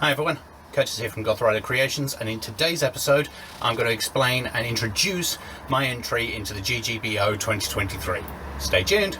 Hi everyone, Curtis here from Goth Rider Creations, and in today's episode I'm going to explain and introduce my entry into the GGBO 2023. Stay tuned!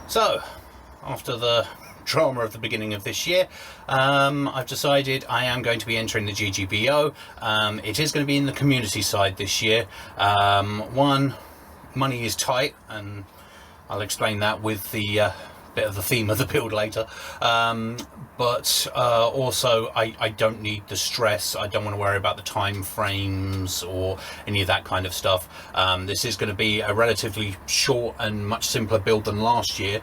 So, after the drama of the beginning of this year, I've decided I am going to be entering the GGBO. It is going to be in the community side this year. One, money is tight, and I'll explain that with the bit of the theme of the build later. But also I don't need the stress. I don't want to worry about the time frames or any of that kind of stuff. This is going to be a relatively short and much simpler build than last year,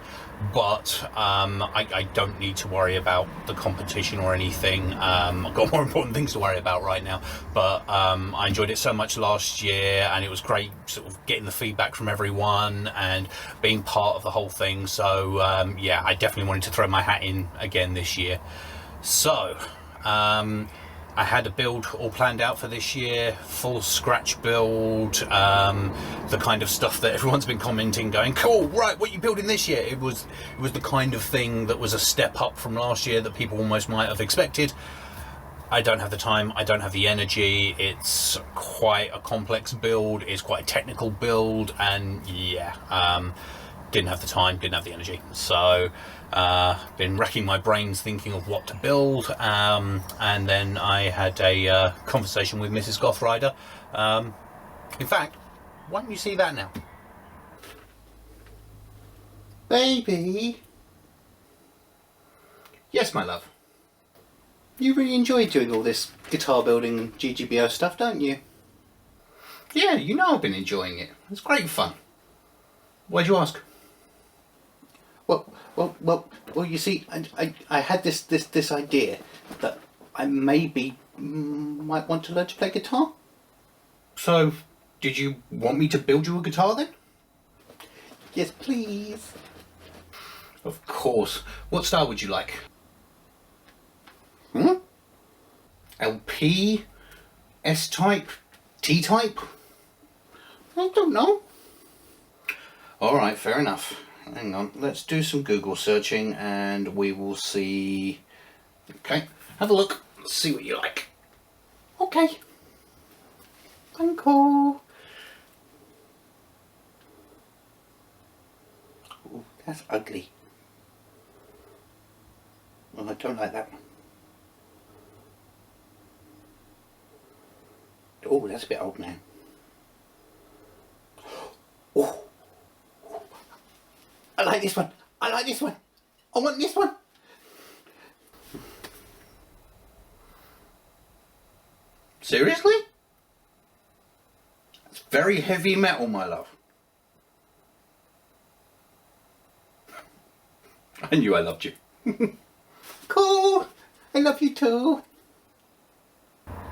but I don't need to worry about the competition or anything. I've got more important things to worry about right now, but I enjoyed it so much last year, and it was great sort of getting the feedback from everyone and being part of the whole thing. So yeah, I definitely wanted to throw my hat in again this year. So I had a build all planned out for this year, full scratch build, the kind of stuff that everyone's been commenting, going, cool, right, what are you building this year? It was the kind of thing that was a step up from last year that people almost might have expected. I don't have the time, I don't have the energy. It's quite a complex build, it's quite a technical build, and yeah, didn't have the time, didn't have the energy. So been racking my brains thinking of what to build, and then I had a conversation with Mrs. Goth Rider. In fact, why don't you see that now? Baby? Yes, my love. You really enjoy doing all this guitar building and GGBO stuff, don't you? Yeah, you know I've been enjoying it. It's great fun. Why'd you ask? Well, you see, I had this idea that I maybe might want to learn to play guitar. So, did you want me to build you a guitar then? Yes, please. Of course. What style would you like? LP? S-type? T-type? I don't know. Alright, fair enough. Hang on, let's do some Google searching and we will see. Okay, have a look, see what you like. Okay. Thank you. Ooh, that's ugly. Oh, I don't like that one. Oh, that's a bit old now. Oh, I like this one. I like this one. I want this one. Seriously? It's very heavy metal, my love. I knew I loved you. Cool. I love you too.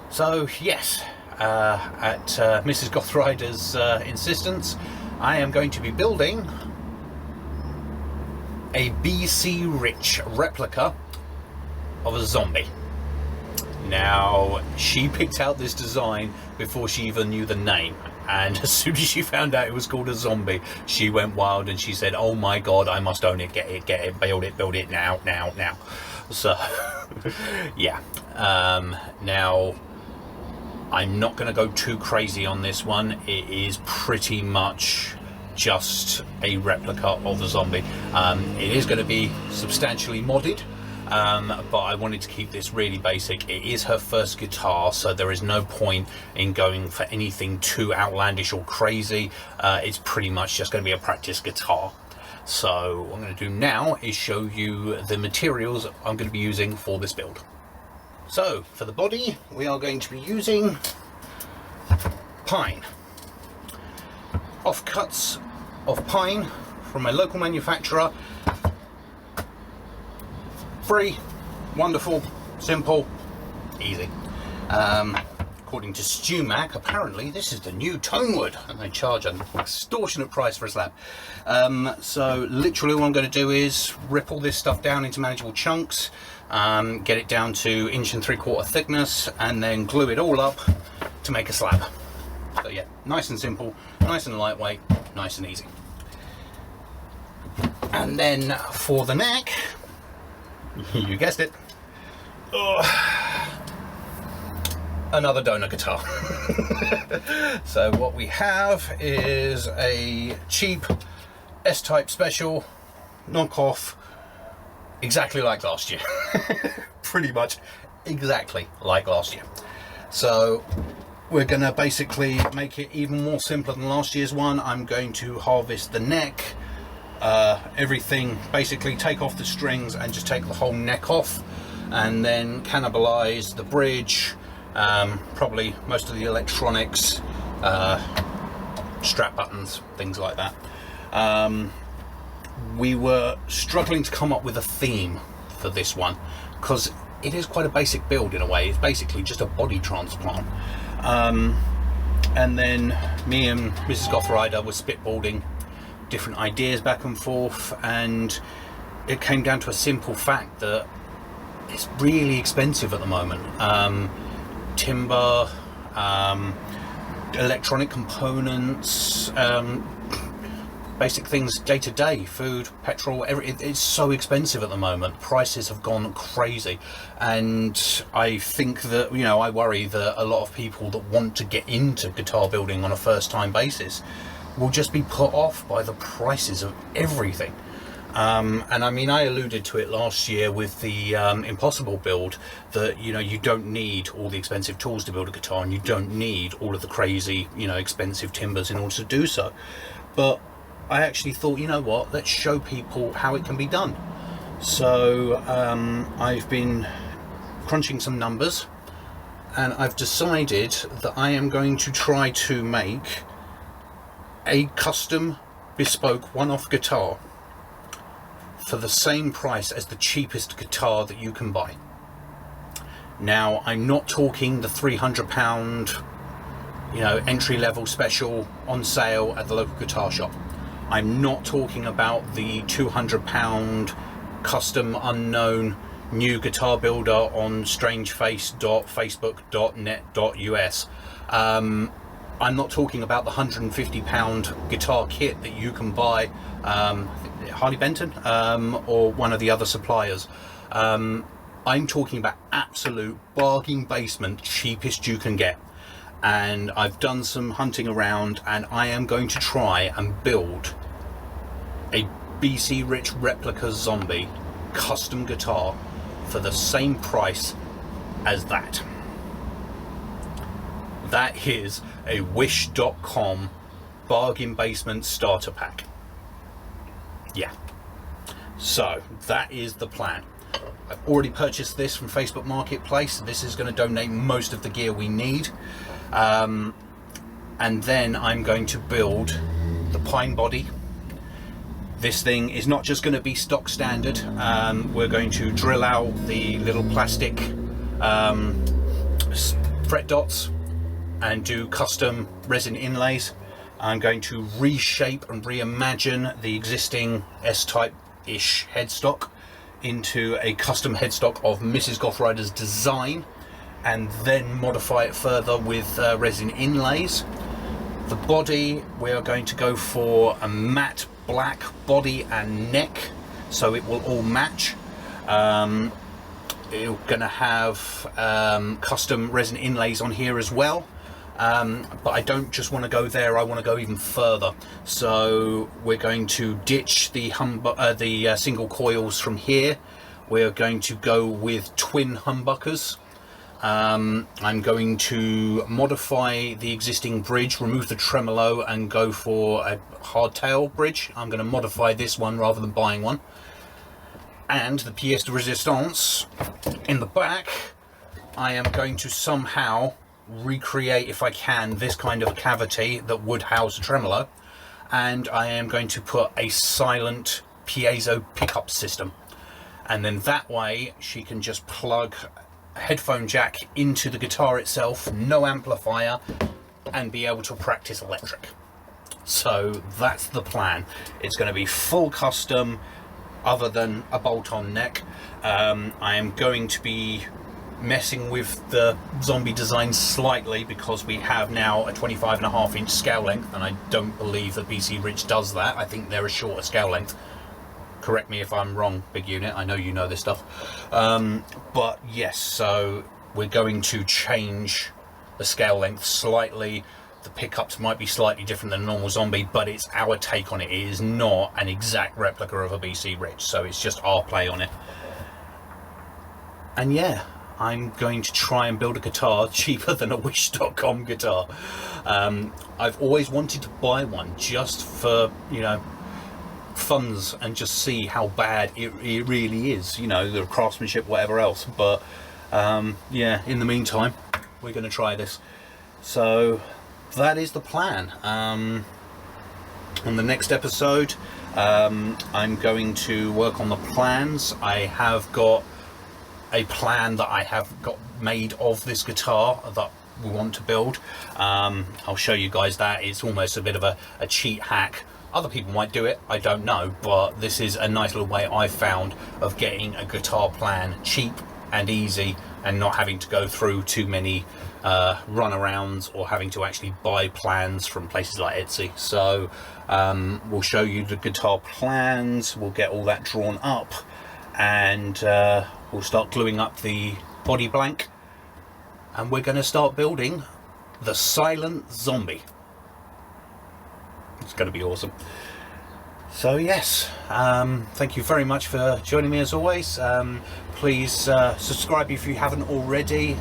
So yes, at Mrs. Goth Rider's insistence, I am going to be building a BC Rich replica of a zombie. Now, she picked out this design before she even knew the name, and as soon as she found out it was called a zombie, she went wild and she said, oh my god, I must own it, get it, build it now. So yeah, now I'm not going to go too crazy on this one. It is pretty much just a replica of a zombie. It is going to be substantially modded, but I wanted to keep this really basic. It is her first guitar, so there is no point in going for anything too outlandish or crazy. It's pretty much just going to be a practice guitar. So what I'm going to do now is show you the materials I'm going to be using for this build. So for the body, we are going to be using pine. Offcuts of pine from a local manufacturer. Free, wonderful, simple, easy. According to StewMac, apparently this is the new tonewood, and they charge an extortionate price for a slab. So literally all I'm going to do is rip all this stuff down into manageable chunks, get it down to 1 3/4 thickness, and then glue it all up to make a slab. So yeah, nice and simple, nice and lightweight, nice and easy. And then for the neck, you guessed it, another donor guitar. So what we have is a cheap S-Type Special knockoff, exactly like last year. Pretty much exactly like last year. So we're going to basically make it even more simpler than last year's one. I'm going to harvest the neck, everything, basically take off the strings and just take the whole neck off, and then cannibalize the bridge, probably most of the electronics, strap buttons, things like that. We were struggling to come up with a theme for this one because it is quite a basic build in a way. It's basically just a body transplant. And then me and Mrs. Goth Rider were spitballing different ideas back and forth, and it came down to a simple fact that it's really expensive at the moment. Timber, electronic components, basic things day to day, food, petrol, it's so expensive at the moment. Prices have gone crazy, and I think that, you know, I worry that a lot of people that want to get into guitar building on a first time basis will just be put off by the prices of everything. And I mean, I alluded to it last year with the Impossible build, that, you know, you don't need all the expensive tools to build a guitar, and you don't need all of the crazy, you know, expensive timbers in order to do so. But I actually thought, you know what, let's show people how it can be done. So I've been crunching some numbers, and I've decided that I am going to try to make a custom bespoke one-off guitar for the same price as the cheapest guitar that you can buy. Now, I'm not talking the £300, you know, entry-level special on sale at the local guitar shop. I'm not talking about the £200 custom unknown new guitar builder on strangeface.facebook.net.us. I'm not talking about the £150 guitar kit that you can buy, Harley Benton, or one of the other suppliers. I'm talking about absolute bargain basement, cheapest you can get. And I've done some hunting around, and I am going to try and build a BC Rich replica zombie custom guitar for the same price as that. That is a wish.com bargain basement starter pack. Yeah, so that is the plan. I've already purchased this from Facebook Marketplace. This is going to donate most of the gear we need. And then I'm going to build the pine body. This thing is not just going to be stock standard. We're going to drill out the little plastic fret dots and do custom resin inlays. I'm going to reshape and reimagine the existing S-Type-ish headstock into a custom headstock of Mrs. Goth Rider's design, and then modify it further with resin inlays. The body, we are going to go for a matte black body and neck, so it will all match. You're going to have custom resin inlays on here as well. But I don't just want to go there, I want to go even further. So we're going to ditch the single coils from here. We're going to go with twin humbuckers. I'm going to modify the existing bridge, remove the tremolo, and go for a hardtail bridge. I'm going to modify this one rather than buying one. And the pièce de résistance in the back, I am going to somehow recreate, if I can, this kind of a cavity that would house a tremolo, and I am going to put a silent piezo pickup system, and then that way she can just plug a headphone jack into the guitar itself, no amplifier, and be able to practice electric. So that's the plan. It's going to be full custom other than a bolt-on neck. I am going to be messing with the zombie design slightly because we have now a 25.5-inch scale length, and I don't believe that BC Rich does that. I think they're a shorter scale length. correct me if I'm wrong, Big Unit, I know you know this stuff. But yes, so we're going to change the scale length slightly. The pickups might be slightly different than a normal zombie, but it's our take on it. It is not an exact replica of a BC Rich, so it's just our play on it. And yeah, I'm going to try and build a guitar cheaper than a Wish.com guitar. I've always wanted to buy one just for, you know, funds and just see how bad it really is, you know, the craftsmanship, whatever else. But yeah, in the meantime, we're going to try this. So that is the plan. On the next episode, I'm going to work on the plans. I have got a plan that I have got made of this guitar that we want to build. I'll show you guys that. It's almost a bit of a cheat hack. Other people might do it, I don't know, but this is a nice little way I've found of getting a guitar plan cheap and easy and not having to go through too many runarounds or having to actually buy plans from places like Etsy. So we'll show you the guitar plans, we'll get all that drawn up, and we'll start gluing up the body blank, and we're going to start building the Silent Zombie. It's going to be awesome. So yes, thank you very much for joining me as always. Please subscribe if you haven't already.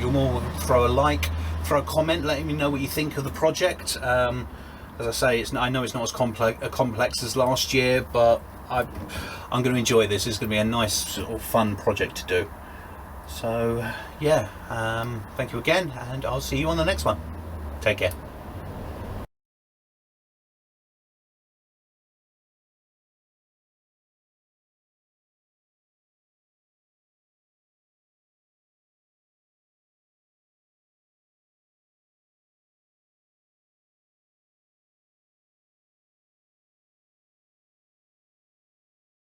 You're more welcome to throw a like, throw a comment, letting me know what you think of the project. As I say, I know it's not as complex as last year, but I'm going to enjoy this. It's going to be a nice sort of fun project to do. So yeah, thank you again, and I'll see you on the next one. Take care.